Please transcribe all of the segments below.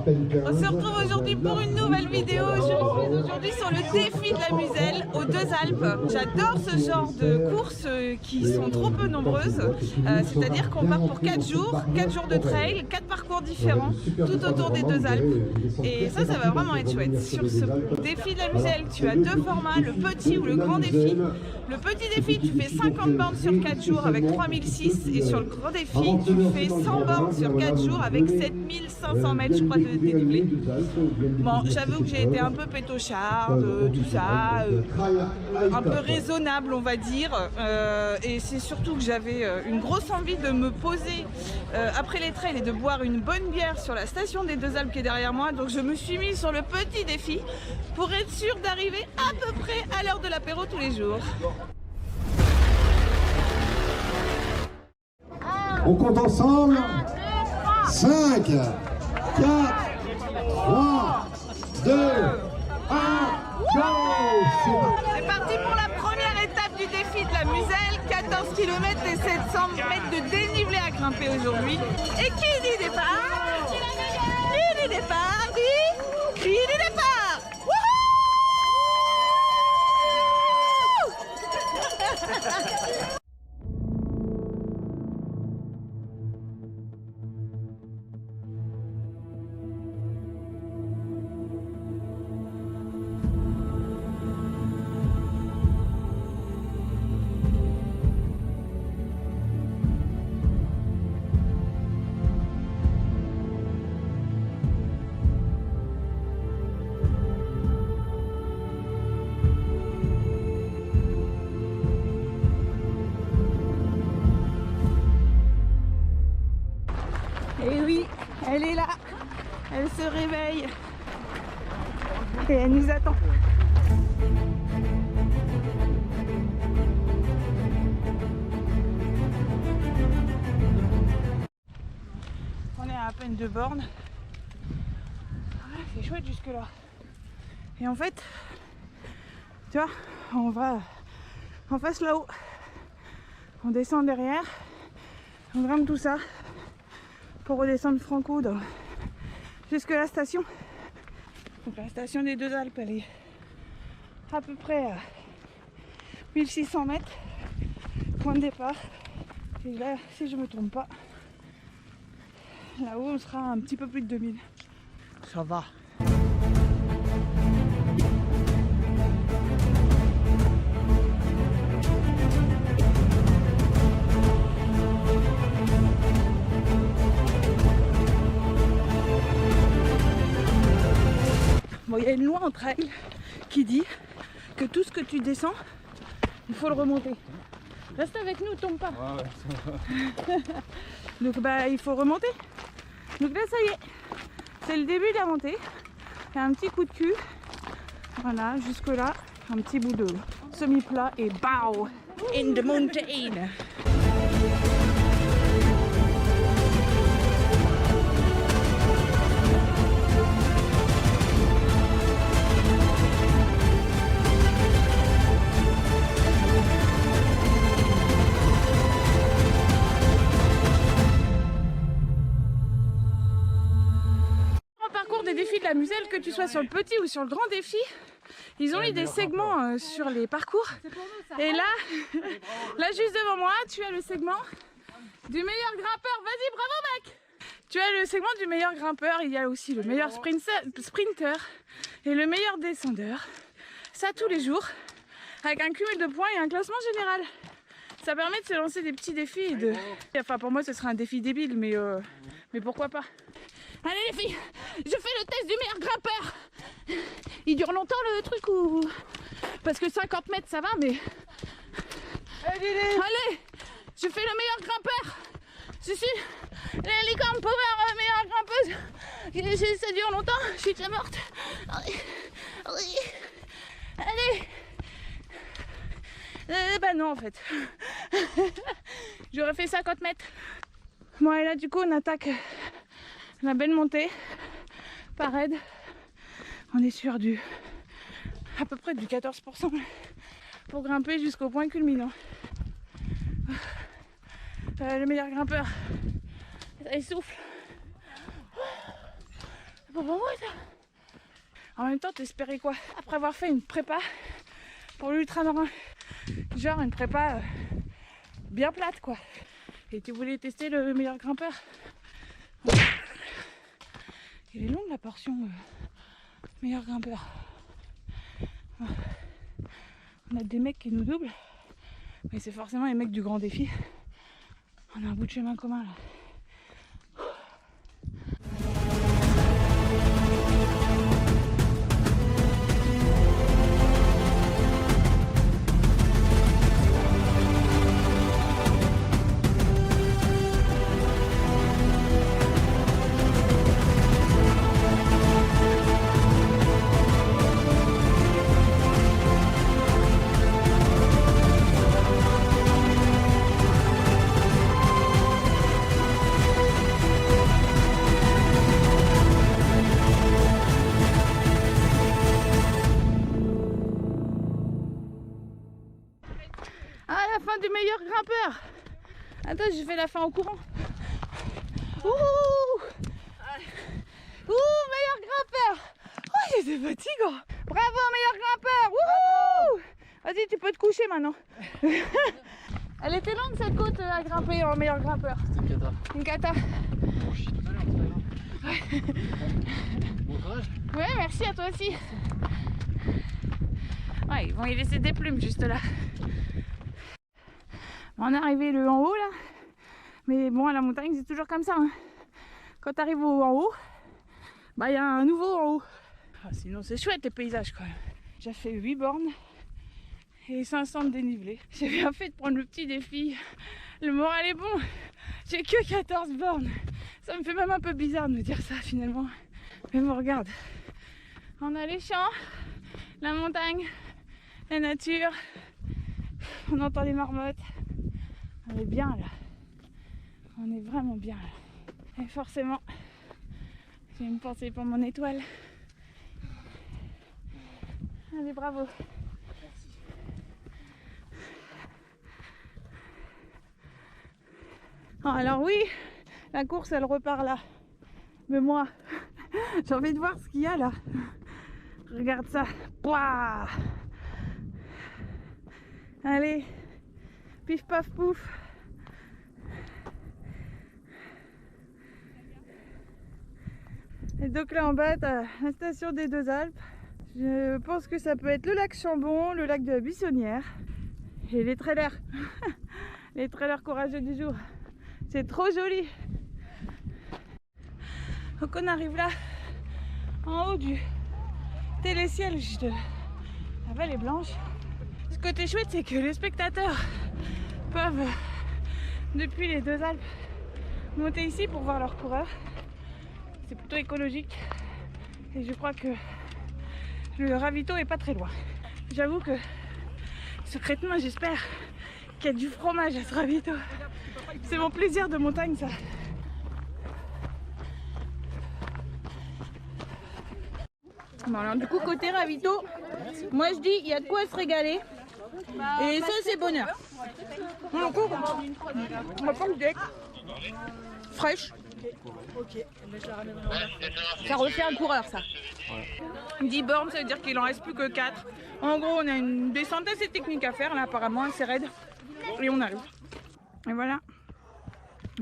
On se retrouve aujourd'hui pour une nouvelle vidéo. Je suis aujourd'hui sur le défi de la Muselle aux Deux Alpes. J'adore ce genre de courses qui sont trop peu nombreuses. C'est-à-dire qu'on part pour 4 jours de trail, 4 parcours différents tout autour des Deux Alpes. Et ça va vraiment être chouette. Sur ce défi de la Muselle, tu as deux formats, le petit ou le grand défi. Le petit défi, tu fais 50 bornes sur 4 jours avec 3006 et sur le grand défi, tu fais 100 bornes sur 4 jours avec 7500 mètres, je crois, de dénivelé. Bon, j'avoue que j'ai été un peu pétocharde, tout ça, un peu raisonnable, on va dire. Et c'est surtout que j'avais une grosse envie de me poser après les trails et de boire une bonne bière sur la station des Deux Alpes qui est derrière moi. Donc je me suis mise sur le petit défi pour être sûre d'arriver à peu près à l'heure de l'apéro tous les jours. On compte ensemble. 5, 4, 3, 2, 1, go! C'est parti pour la première étape du défi de la Muselle. 14 km et 700 mètres de dénivelé à grimper aujourd'hui. Et qui dit départ? Qui dit départ? Qui dit départ? Et oui, elle est là, elle se réveille et elle nous attend. On est à peine 2 bornes. C'est chouette jusque là. Et en fait, tu vois, on va en face là-haut. On descend derrière, on grimpe tout ça pour redescendre Franco jusque la station. Donc la station des Deux Alpes, elle est à peu près à 1600 mètres, point de départ. Et là, si je me trompe pas, là-haut on sera un petit peu plus de 2000. Ça va. Bon, il y a une loi en trail qui dit que tout ce que tu descends, il faut le remonter. Reste avec nous, tombe pas. Ouais, donc bah il faut remonter. Donc là ça y est, c'est le début de la montée. Il y a un petit coup de cul. Voilà, jusque là, un petit bout de semi-plat et bow in the mountain. Des défis de la Muselle, que tu sois sur le petit ou sur le grand défi, ils ont eu des segments sur les parcours. Et là, juste devant moi, tu as le segment du meilleur grimpeur. Vas-y, bravo mec! Tu as le segment du meilleur grimpeur, il y a aussi le meilleur sprinter et le meilleur descendeur. Ça tous les jours, avec un cumul de points et un classement général. Ça permet de se lancer des petits défis et de... Enfin pour moi ce serait un défi débile, mais pourquoi pas. Allez les filles, je fais le test du meilleur grimpeur. Il dure longtemps le truc ou... Parce que 50 mètres ça va mais... Allez, je fais le meilleur grimpeur. Je suis la licorne power meilleure grimpeuse. Ça dure longtemps, je suis très morte. Allez. Bah non en fait. J'aurais fait 50 mètres. Bon et là du coup on attaque la belle montée par raid. On est sur à peu près du 14% pour grimper jusqu'au point culminant. Le meilleur grimpeur, il souffle. C'est pas pour moi ça. En même temps, t'espérais quoi? Après avoir fait une prépa pour l'ultramarin, genre une prépa bien plate quoi. Et tu voulais tester le meilleur grimpeur. Il est long la portion meilleur grimpeur. On a des mecs qui nous doublent, mais c'est forcément les mecs du grand défi. On a un bout de chemin commun là. Du meilleur grimpeur. Attends, je fais la fin en courant. Ouh, meilleur grimpeur. Oh, j'étais fatigant. Bravo, meilleur grimpeur. Ouh. Vas-y, tu peux te coucher maintenant. Elle était longue cette côte à grimper en meilleur grimpeur. C'était une cata. Une cata. Bon, je suis tout à l'heure, c'est pas grave. Bon courage. Ouais, merci à toi aussi. Ouais, ils vont y laisser des plumes juste là. On est arrivé le en haut là, mais bon à la montagne c'est toujours comme ça. Hein. Quand tu arrives en haut, bah il y a un nouveau en haut. Ah, sinon c'est chouette les paysages quand même. J'ai fait 8 bornes et 500 de dénivelé. J'ai bien fait de prendre le petit défi. Le moral est bon. J'ai que 14 bornes. Ça me fait même un peu bizarre de me dire ça finalement. Mais bon regarde, on a les champs, la montagne, la nature, on entend les marmottes. On est bien là, on est vraiment bien là. Et forcément, j'ai une pensée pour mon étoile. Allez, bravo. Oh, alors oui, la course elle repart là. Mais moi, j'ai envie de voir ce qu'il y a là. Regarde ça. Pouah. Allez. Pif paf pouf. Et donc là en bas, t'as la station des Deux Alpes. Je pense que ça peut être le lac Chambon, le lac de la Buissonnière et les trailers. Les trailers courageux du jour. C'est trop joli. Donc on arrive là, en haut du téléciel juste de la Vallée Blanche. Ce côté chouette, c'est que les spectateurs peuvent, depuis les Deux Alpes, monter ici pour voir leurs coureurs. C'est plutôt écologique et je crois que le ravito est pas très loin. J'avoue que secrètement j'espère qu'il y a du fromage à ce ravito. C'est mon plaisir de montagne ça. Bon alors du coup côté ravito, moi je dis il y a de quoi se régaler. Et ça c'est bonheur. On va prendre du fraîche. Ça refait un coureur ça. 10 bornes, ça veut dire qu'il en reste plus que 4. En gros on a une descente assez technique à faire là apparemment assez raide. Et on arrive. Et voilà.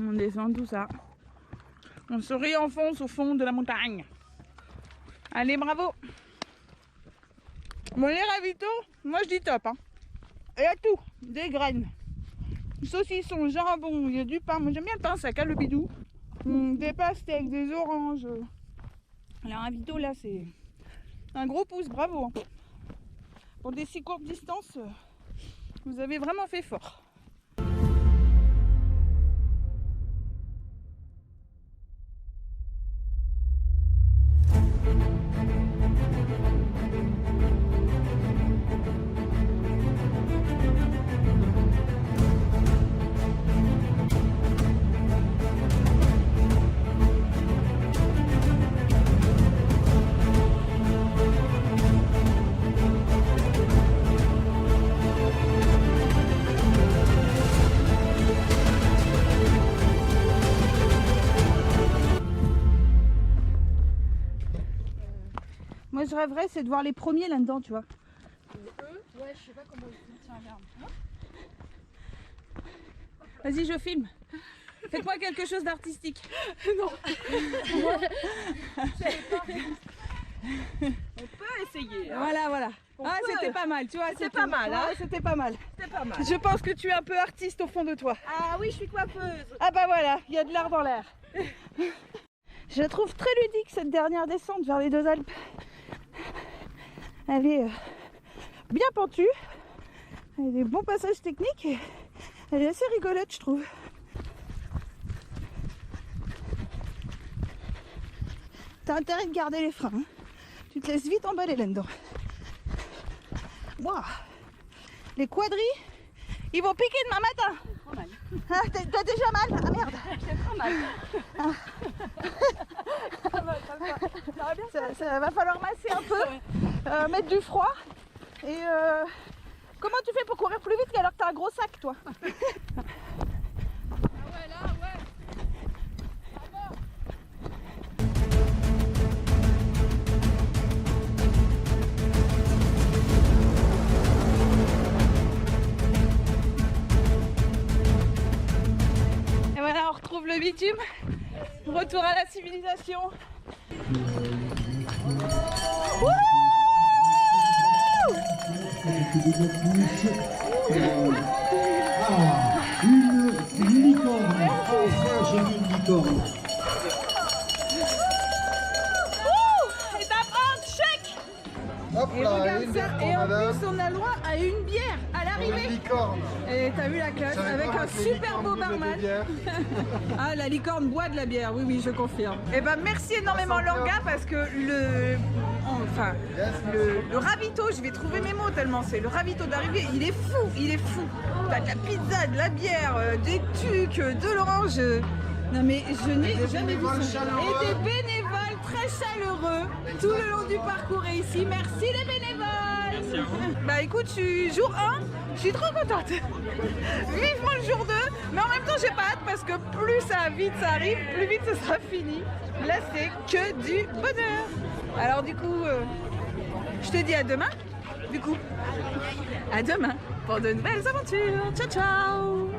On descend tout ça. On se réenfonce au fond de la montagne. Allez bravo. Bon les ravitaux, moi je dis top hein. Il y a tout, des graines, saucisson, jambon, il y a du pain. Moi j'aime bien le pain, ça cale le bidou. Des pastèques, des oranges. Les ravitaux là c'est un gros pouce, bravo. Hein. Pour des si courtes distances, vous avez vraiment fait fort. je rêverais, c'est de voir les premiers là-dedans, tu vois. Ouais, je sais pas comment ils tiens, regarde. Vas-y, je filme. Faites-moi quelque chose d'artistique. Non. On peut essayer. Hein. Voilà. C'était pas mal, tu vois. C'était pas mal, hein. C'était pas mal. C'était pas mal. Je pense que tu es un peu artiste au fond de toi. Ah oui, je suis coiffeuse. Ah bah voilà, il y a de l'art dans l'air. Je la trouve très ludique cette dernière descente vers les deux Alpes. Elle est bien pentue. Elle a des bons passages techniques et elle est assez rigolote, je trouve. T'as intérêt de garder les freins. Hein. Tu te laisses vite emballer là-dedans. Waouh. Les quadris, ils vont piquer demain matin. Trop mal. Ah, t'as déjà mal? Ah merde. J'ai trop mal. Ça va falloir masser un peu, mettre du froid. Et comment tu fais pour courir plus vite alors que t'as un gros sac, toi? Et voilà, on retrouve le bitume. Retour à la civilisation. Une licorne. Enfin, j'ai vu une licorne. Étape 1, check. Hop Et là, regarde une ça, pour et en madame. plus on a le droit à une bière à Une l'arrivée. licorne. Et t'as vu la classe Je savais avec pas un que les super licornes beau buvaient des barman. bières. Ah, la licorne boit de la bière, oui, je confirme. Et ben merci énormément Lorga parce que le ravito, je vais trouver mes mots tellement c'est le ravito d'arrivée, il est fou. T'as de la pizza, de la bière, des tucs, de l'orange. Non mais je n'ai jamais vu ça. Et des bénévoles très chaleureux tout le long du parcours et ici. Merci les bénévoles. Merci à vous. Bah écoute, je suis jour 1, je suis trop contente. Vivement le jour 2, mais en même temps j'ai pas hâte parce que plus ça vite ça arrive, plus vite ce sera fini. Là c'est que du bonheur. Alors du coup, je te dis à demain. Du coup, à demain pour de nouvelles aventures. Ciao ciao.